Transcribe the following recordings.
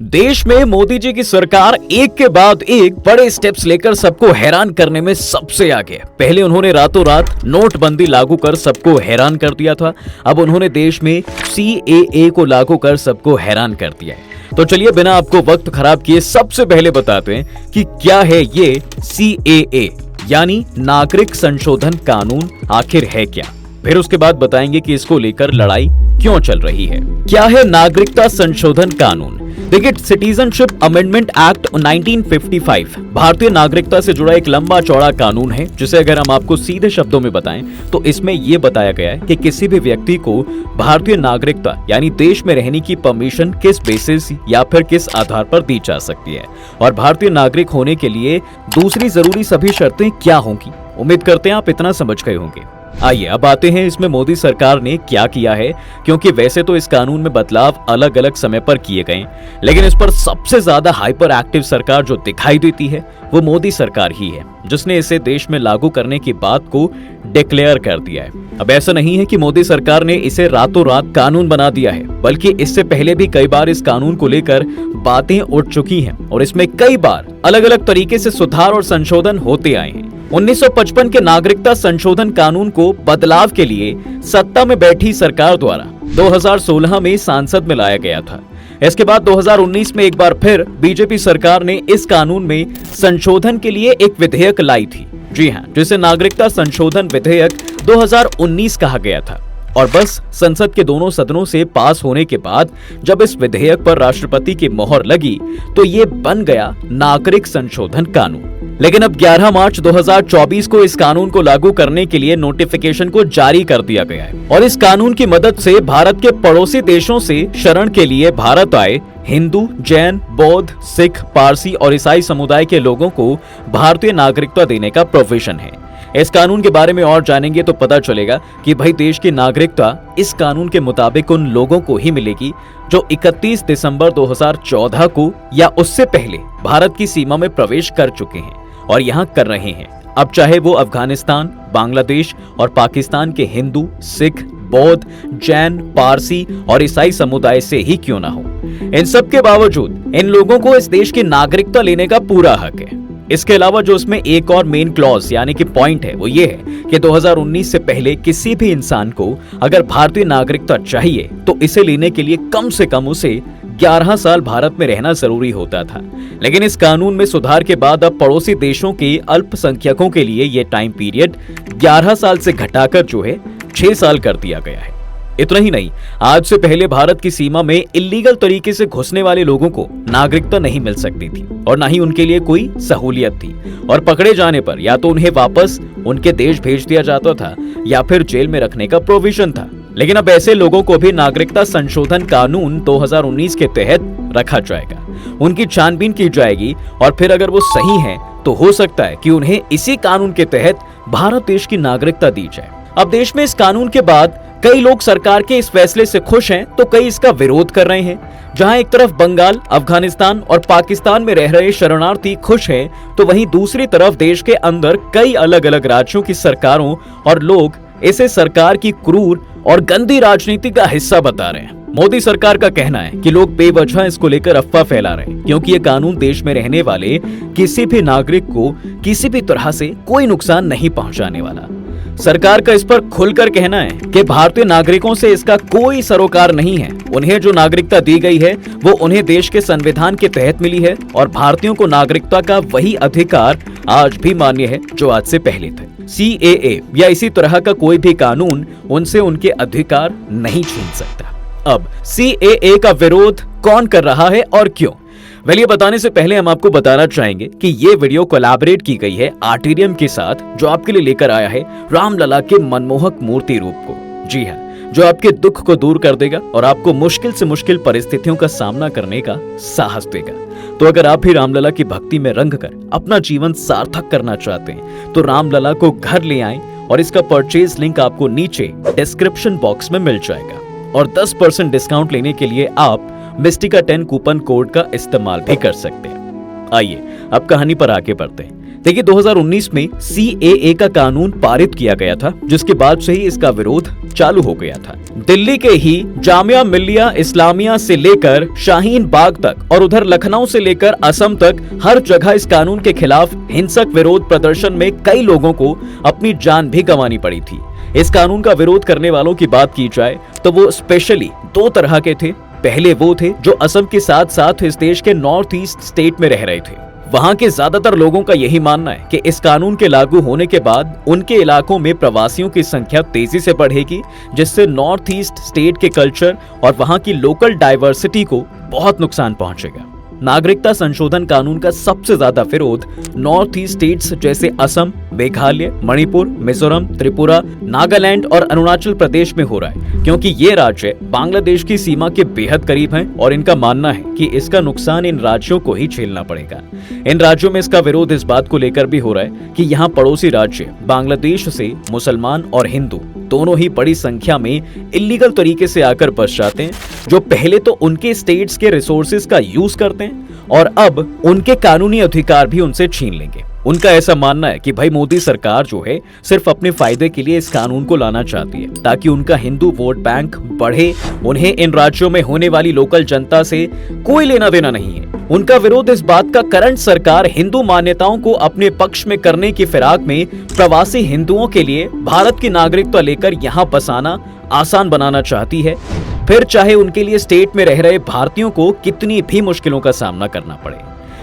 देश में मोदी जी की सरकार एक के बाद एक बड़े स्टेप्स लेकर सबको हैरान करने में सबसे आगे है। पहले उन्होंने रातों रात नोटबंदी लागू कर सबको हैरान कर दिया था। अब उन्होंने देश में CAA को लागू कर सबको हैरान कर दिया है। तो चलिए बिना आपको वक्त खराब किए सबसे पहले बताते हैं कि क्या है ये CAA यानी नागरिक संशोधन कानून आखिर है क्या। फिर उसके बाद बताएंगे कि इसको लेकर लड़ाई क्यों चल रही है। क्या है नागरिकता संशोधन कानून? देखिए, सिटीजनशिप अमेंडमेंट एक्ट 1955 भारतीय नागरिकता से जुड़ा एक लंबा चौड़ा कानून है, जिसे अगर हम आपको सीधे शब्दों में बताएं तो इसमें यह बताया गया है कि किसी भी व्यक्ति को भारतीय नागरिकता यानी देश में रहने की परमिशन किस बेसिस या फिर किस आधार पर दी जा सकती है और भारतीय नागरिक होने के लिए दूसरी जरूरी सभी शर्तें क्या होंगी। उम्मीद करते हैं आप इतना समझ गए होंगे। आइए अब आते हैं इसमें मोदी सरकार ने क्या किया है, क्योंकि वैसे तो इस कानून में बदलाव अलग अलग समय पर किए गए, लेकिन इस पर सबसे ज्यादा हाइपर एक्टिव सरकार जो दिखाई देती है वो मोदी सरकार ही है, जिसने इसे देश में लागू करने की बात को डिक्लेयर कर दिया है। अब ऐसा नहीं है कि मोदी सरकार ने इसे रातों रात कानून बना दिया है, बल्कि इससे पहले भी कई बार इस कानून को लेकर बातें उठ चुकी हैं और इसमें कई बार अलग अलग तरीके से सुधार और संशोधन होते आए हैं। 1955 के नागरिकता संशोधन कानून को बदलाव के लिए सत्ता में बैठी सरकार द्वारा 2016 में संसद में लाया गया था। इसके बाद 2019 में एक बार फिर बीजेपी सरकार ने इस कानून में संशोधन के लिए एक विधेयक लाई थी। जी हाँ, जिसे नागरिकता संशोधन विधेयक 2019 कहा गया था। और बस संसद के दोनों सदनों से पास होने के बाद जब इस विधेयक पर राष्ट्रपति की मोहर लगी तो ये बन गया नागरिक संशोधन कानून। लेकिन अब 11 मार्च 2024 को इस कानून को लागू करने के लिए नोटिफिकेशन को जारी कर दिया गया है और इस कानून की मदद से भारत के पड़ोसी देशों से शरण के लिए भारत आए हिंदू, जैन, बौद्ध, सिख, पारसी और ईसाई समुदाय के लोगों को भारतीय नागरिकता देने का प्रोविजन है। इस कानून के बारे में और जानेंगे तो पता चलेगा कि भाई देश की नागरिकता इस कानून के मुताबिक उन लोगों को ही मिलेगी जो 31 दिसंबर 2014 को या उससे पहले भारत की सीमा में प्रवेश कर चुके हैं और यहाँ कर रहे हैं। अब चाहे वो अफगानिस्तान, बांग्लादेश और पाकिस्तान के हिंदू, सिख, बौद्ध, जैन, पारसी और ईसाई समुदाय से ही क्यों ना हो, इन सब के बावजूद इन लोगों को इस देश की नागरिकता लेने का पूरा हक है। इसके अलावा जो उसमें एक और मेन क्लॉज यानी कि पॉइंट है वो ये है कि 2019 से पहले किसी भी इंसान को अगर भारतीय नागरिकता चाहिए तो इसे लेने के लिए कम से कम उसे 11 साल भारत में रहना जरूरी होता था। लेकिन इस कानून में सुधार के बाद अब पड़ोसी देशों के अल्पसंख्यकों के लिए ये टाइम पीरियड 11 साल से घटाकर जो है 6 साल कर दिया गया है। इतना ही नहीं, आज से पहले भारत की सीमा में इल्लीगल तरीके से घुसने वाले लोगों को नागरिकता नहीं मिल सकती थी और ना ही उनके लिए कोई सहूलियत थी और पकड़े जाने पर या तो उन्हें वापस उनके देश भेज दिया जाता था या फिर जेल में रखने का प्रोविजन था। लेकिन अब ऐसे लोगों को भी नागरिकता संशोधन कानून 2019 के तहत रखा जाएगा, उनकी छानबीन की जाएगी और फिर अगर वो सही हैं तो हो सकता है कि उन्हें इसी कानून के तहत भारत देश की नागरिकता दी जाए। अब देश में इस कानून के बाद कई लोग सरकार के इस फैसले से खुश हैं तो कई इसका विरोध कर रहे हैं। जहां एक तरफ बंगाल, अफगानिस्तान और पाकिस्तान में रह रहे शरणार्थी खुश हैं तो वहीं दूसरी तरफ देश के अंदर कई अलग अलग राज्यों की सरकारों और लोग इसे सरकार की क्रूर और गंदी राजनीति का हिस्सा बता रहे हैं। मोदी सरकार का कहना है कि लोग बेवजह इसको लेकर अफवाह फैला रहे हैं, क्योंकि ये कानून देश में रहने वाले किसी भी नागरिक को किसी भी तरह से कोई नुकसान नहीं पहुंचाने वाला। सरकार का इस पर खुलकर कहना है कि भारतीय नागरिकों से इसका कोई सरोकार नहीं है। उन्हें जो नागरिकता दी गई है वो उन्हें देश के संविधान के तहत मिली है और भारतीयों को नागरिकता का वही अधिकार आज भी मान्य है जो आज से पहले थे। CAA या इसी तरह का कोई भी कानून उनसे उनके अधिकार नहीं छीन सकता। अब CAA का विरोध कौन कर रहा है और क्यों? ये बताने से पहले हम आपको बताना चाहेंगे कि ये वीडियो कोलैबोरेट की गई है आर्टिरियम के साथ, जो आपके लिए लेकर आया है रामलला के मनमोहक मूर्ति रूप को। जी हाँ, जो आपके दुख को दूर कर देगा और आपको मुश्किल से मुश्किल परिस्थितियों का सामना करने का साहस देगा। तो अगर आप भी रामलला की भक्ति में रंग कर अपना जीवन सार्थक करना चाहते हैं तो रामलला को घर ले आएं और इसका परचेज लिंक आपको नीचे डिस्क्रिप्शन बॉक्स में मिल जाएगा और 10% डिस्काउंट लेने के लिए आप मिस्टिका 10 कूपन कोड का इस्तेमाल भी कर सकते हैं। आइए अब कहानी पर आगे बढ़ते हैं। देखिए 2019 में CAA का कानून पारित किया गया था, जिसके बाद से ही इसका विरोध चालू हो गया था। दिल्ली के ही जामिया मिल्लिया इस्लामिया से लेकर शाहीन बाग तक और उधर लखनऊ से लेकर असम तक हर जगह इस कानून के खिलाफ हिंसक विरोध प्रदर्शन में कई लोगों को अपनी जान भी गंवानी पड़ी थी। इस कानून का विरोध करने वालों की बात की जाए तो वो स्पेशली दो तरह के थे। पहले वो थे जो असम के साथ साथ इस देश के नॉर्थ ईस्ट स्टेट में रह रहे थे। वहां के ज्यादातर लोगों का यही मानना है कि इस कानून के लागू होने के बाद उनके इलाकों में प्रवासियों की संख्या तेजी से बढ़ेगी, जिससे नॉर्थ ईस्ट स्टेट के कल्चर और वहां की लोकल डाइवर्सिटी को बहुत नुकसान पहुंचेगा। नागरिकता संशोधन कानून का सबसे ज्यादा विरोध नॉर्थ ईस्ट स्टेट्स जैसे असम, मेघालय, मणिपुर, मिजोरम, त्रिपुरा, नागालैंड और अरुणाचल प्रदेश में हो रहा है, क्योंकि ये राज्य बांग्लादेश की सीमा के बेहद करीब हैं और इनका मानना है कि इसका नुकसान इन राज्यों को ही झेलना पड़ेगा। इन राज्यों में इसका विरोध इस बात को लेकर भी हो रहा है कि यहाँ पड़ोसी राज्य बांग्लादेश से मुसलमान और हिंदू दोनों ही बड़ी संख्या में इलीगल तरीके से आकर बस जाते हैं, जो पहले तो उनके स्टेट्स के रिसोर्सेज का यूज करते हैं और अब उनके कानूनी अधिकार भी उनसे छीन लेंगे। उनका ऐसा मानना है कि भाई मोदी सरकार जो है सिर्फ अपने फायदे के लिए इस कानून को लाना चाहती है ताकि उनका हिंदू वोट बैंक बढ़े। उन्हें इन राज्यों में होने वाली लोकल जनता से कोई लेना देना नहीं है। उनका विरोध इस बात का करंट सरकार हिंदू मान्यताओं को अपने पक्ष में करने की फिराक में प्रवासी हिंदुओं के लिए भारत की नागरिकता लेकर यहाँ बसाना आसान बनाना चाहती है, फिर चाहे उनके लिए स्टेट में रह रहे भारतीयों को कितनी भी मुश्किलों का सामना करना पड़े।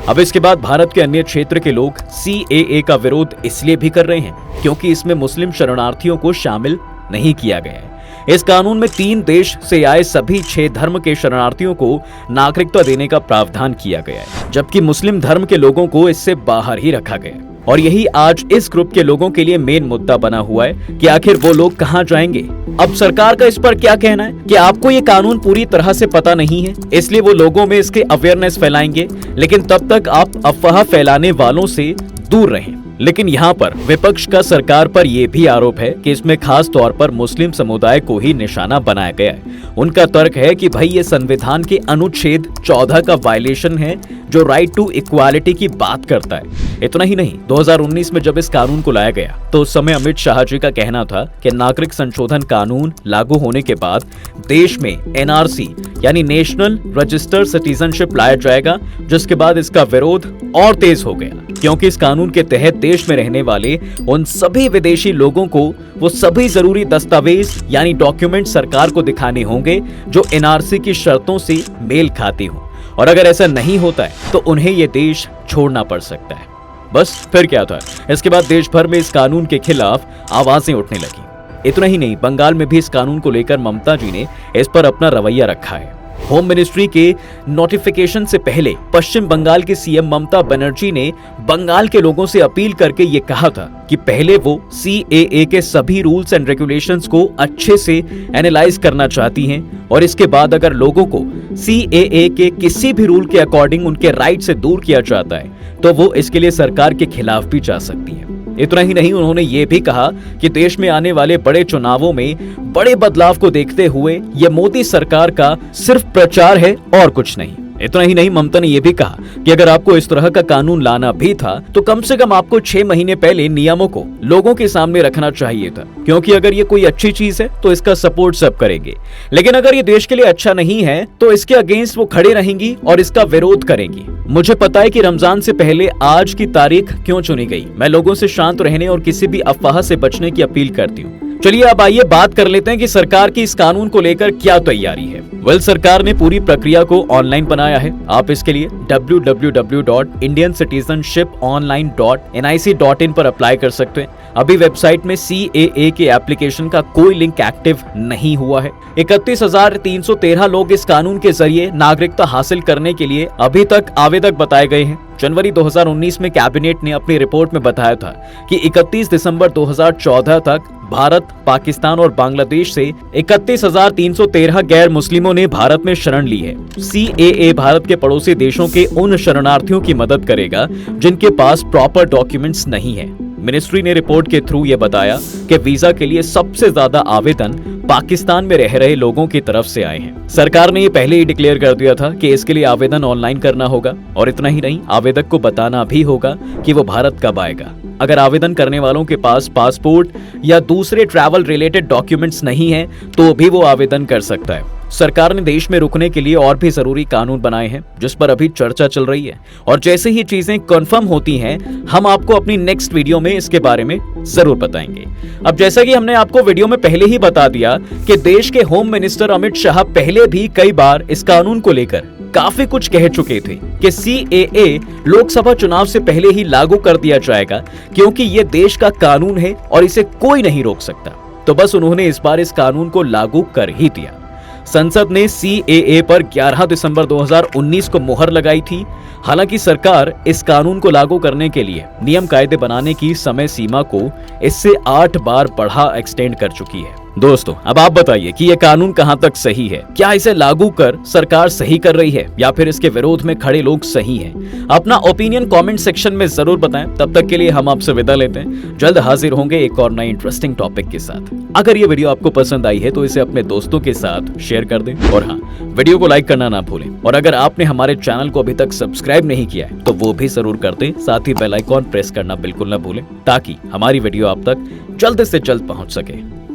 अब इसके बाद भारत के अन्य क्षेत्र के लोग CAA का विरोध इसलिए भी कर रहे हैं क्योंकि इसमें मुस्लिम शरणार्थियों को शामिल नहीं किया गया है। इस कानून में 3 देश से आए सभी 6 धर्म के शरणार्थियों को नागरिकता देने का प्रावधान किया गया है, जबकि मुस्लिम धर्म के लोगों को इससे बाहर ही रखा गया। और यही आज इस ग्रुप के लोगों के लिए मेन मुद्दा बना हुआ है कि आखिर वो लोग कहां जाएंगे। अब सरकार का इस पर क्या कहना है कि आपको ये कानून पूरी तरह से पता नहीं है, इसलिए वो लोगों में इसके अवेयरनेस फैलाएंगे, लेकिन तब तक आप अफवाह फैलाने वालों से दूर रहें। लेकिन यहाँ पर विपक्ष का सरकार पर यह भी आरोप है कि इसमें खास तौर पर मुस्लिम समुदाय को ही निशाना बनाया गया है। उनका तर्क है कि भाई ये संविधान के अनुच्छेद 14 का वायलेशन है, जो राइट टू इक्वालिटी की बात करता है। इतना ही नहीं, 2019 में जब इस कानून को लाया गया तो उस समय अमित शाह जी का कहना था कि नागरिक संशोधन कानून लागू होने के बाद देश में NRC यानी नेशनल रजिस्टर्ड सिटीजनशिप लाया जाएगा, जिसके बाद इसका विरोध और तेज हो गया, क्योंकि इस कानून के तहत देश में रहने वाले उन सभी विदेशी लोगों को वो सभी जरूरी दस्तावेज यानी डॉक्यूमेंट सरकार को दिखाने होंगे जो NRC की शर्तों से मेल खाते हों, और अगर ऐसा नहीं होता है तो उन्हें ये देश छोड़ना पड़ सकता है। बस फिर क्या था, इसके बाद देश भर में इस कानून के खिलाफ आवाजें उठने लगी। इतना ही नहीं, बंगाल में भी इस कानून को लेकर ममता जी ने इस पर अपना रवैया रखा है। होम मिनिस्ट्री के नोटिफिकेशन से पहले पश्चिम बंगाल की CM ममता बनर्जी ने बंगाल के लोगों से अपील करके ये कहा था कि पहले वो CAA के सभी रूल्स एंड रेगुलेशंस को अच्छे से एनालाइज करना चाहती हैं, और इसके बाद अगर लोगों को CAA के किसी भी रूल के अकॉर्डिंग उनके राइट से दूर किया जाता है तो वो इसके लिए सरकार के खिलाफ भी जा सकती है। इतना ही नहीं, उन्होंने ये भी कहा कि देश में आने वाले बड़े चुनावों में बड़े बदलाव को देखते हुए ये मोदी सरकार का सिर्फ प्रचार है और कुछ नहीं। इतना ही नहीं, ममता ने यह भी कहा कि अगर आपको इस तरह का कानून लाना भी था तो कम से कम आपको 6 महीने पहले नियमों को लोगों के सामने रखना चाहिए था, क्योंकि अगर ये कोई अच्छी चीज है तो इसका सपोर्ट सब करेंगे, लेकिन अगर ये देश के लिए अच्छा नहीं है तो इसके अगेंस्ट वो खड़े रहेंगी और इसका विरोध करेंगी। मुझे पता है कि रमजान से पहले आज की तारीख क्यों चुनी गई। मैं लोगों से शांत रहने और किसी भी अफवाह से बचने की अपील करती हूँ। चलिए अब आइए बात कर लेते हैं कि सरकार की इस कानून को लेकर क्या तैयारी है। सरकार ने पूरी प्रक्रिया को ऑनलाइन बनाया है। आप इसके लिए www.indiancitizenshiponline.nic.in पर अप्लाई कर सकते हैं। अभी वेबसाइट में CAA के एप्लीकेशन का कोई लिंक एक्टिव नहीं हुआ है। 31,313 लोग इस कानून के जरिए नागरिकता हासिल करने के लिए अभी तक आवेदक बताए गए हैं। जनवरी 2019 में कैबिनेट ने अपनी रिपोर्ट में बताया था कि 31 दिसंबर 2014 तक भारत, पाकिस्तान और बांग्लादेश से 31,313 गैर मुस्लिमों ने भारत में शरण ली है। CAA भारत के पड़ोसी देशों के उन शरणार्थियों की मदद करेगा जिनके पास प्रॉपर डॉक्यूमेंट्स नहीं है। मिनिस्ट्री ने रिपोर्ट के थ्रू ये बताया कि वीजा के लिए सबसे ज्यादा आवेदन पाकिस्तान में रह रहे लोगों की तरफ से आए हैं। सरकार ने ये पहले ही डिक्लेयर कर दिया था कि इसके लिए आवेदन ऑनलाइन करना होगा और इतना ही नहीं, आवेदक को बताना भी होगा कि वो भारत कब आएगा। अगर आवेदन करने वालों के पास पासपोर्ट या दूसरे ट्रैवल रिलेटेड डॉक्यूमेंट्स नहीं हैं तो भी वो आवेदन कर सकता है। सरकार ने देश में रुकने के लिए और भी जरूरी कानून बनाए हैं जिस पर अभी चर्चा चल रही है और जैसे ही चीजें कंफर्म होती हैं हम आपको अपनी नेक्स्ट वीडियो में इसके बारे में जरूर बताएंगे। अब जैसा कि हमने आपको वीडियो में पहले ही बता दिया कि देश के होम मिनिस्टर अमित शाह पहले भी कई बार इस कानून को लेकर काफी कुछ कह चुके थे कि CAA लोकसभा चुनाव से पहले ही लागू कर दिया जाएगा क्योंकि ये देश का कानून है और इसे कोई नहीं रोक सकता। तो बस उन्होंने इस बार इस कानून को लागू कर ही दिया। संसद ने CAA पर 11 दिसंबर 2019 को मुहर लगाई थी। हालांकि सरकार इस कानून को लागू करने के लिए नियम कायदे बनाने की समय सीमा को इससे 8 बार बढ़ा एक्सटेंड कर चुकी है। दोस्तों, अब आप बताइए कि यह कानून कहां तक सही है? क्या इसे लागू कर सरकार सही कर रही है या फिर इसके विरोध में खड़े लोग सही हैं? अपना ओपिनियन कमेंट सेक्शन में जरूर बताएं। तब तक के लिए हम आपसे विदा लेते हैं। जल्द हाजिर होंगे एक और नए इंटरेस्टिंग टॉपिक के साथ। अगर ये वीडियो आपको पसंद आई है तो इसे अपने दोस्तों के साथ शेयर कर दें और हाँ, वीडियो को लाइक करना ना भूलें। और अगर आपने हमारे चैनल को अभी तक सब्सक्राइब नहीं किया है तो वो भी जरूर कर दें। साथ ही बेल आइकॉन प्रेस करना बिल्कुल ना भूलें ताकि हमारी वीडियो आप तक जल्द से जल्द पहुंच सके।